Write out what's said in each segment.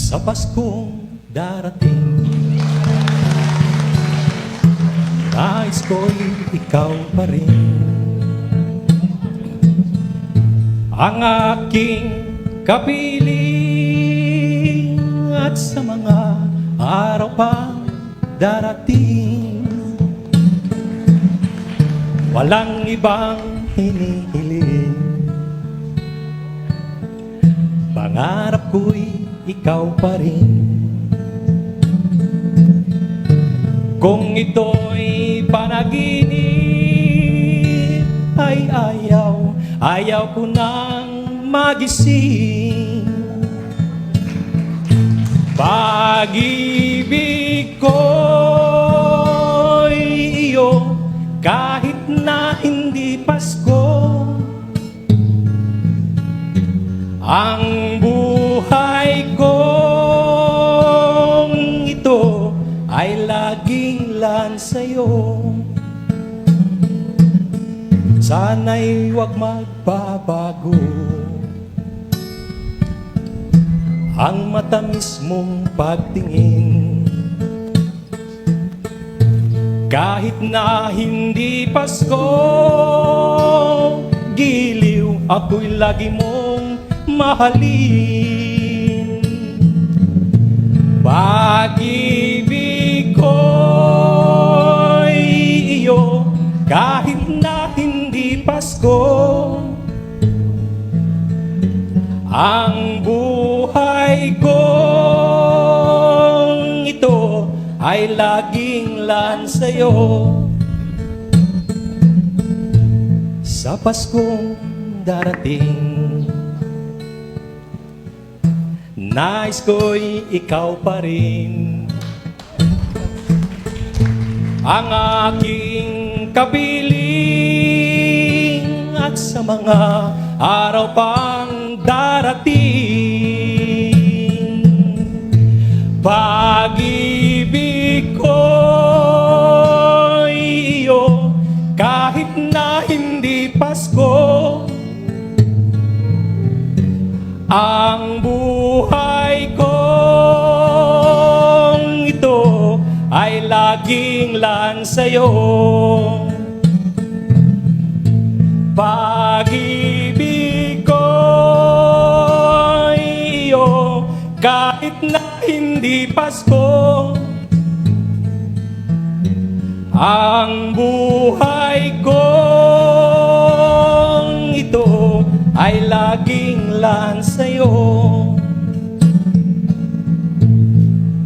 Sa Paskong darating, nais ko'y ikaw pa rin ang aking kapiling. At sa mga araw pang darating, walang ibang hinihiling. Pangarap ko'y ikaw pa rin. Kung ito'y panaginip, ay ayaw ko nang magising. Pag-ibig ko'y iyo, kahit na hindi Pasko. Ang buhay kong ito ay laging lan sa'yo. Sana'y huwag magbabago ang matamis mong pagtingin. Kahit na hindi Pasko, giliw ako'y lagi mong mahalin. Pag-ibig ko'y iyo, kahit na hindi Pasko. Ang buhay kong ito ay laging lan sa'yo. Sa Paskong darating, nais ko'y ikaw pa rin ang aking kapiling. At sa mga araw pang darating, pag-ibig ko'y iyo, kahit na hindi Pasko. Ang buhay kong ito ay laging lan sa'yo. Pag-ibig ko'y iyo, kahit na hindi Pasko. Ang buhay kong ito ay laging lan sa'yo.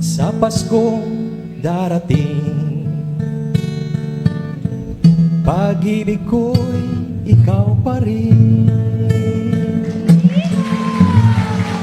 Sa Paskong darating, pag-ibig ko'y ikaw pa rin.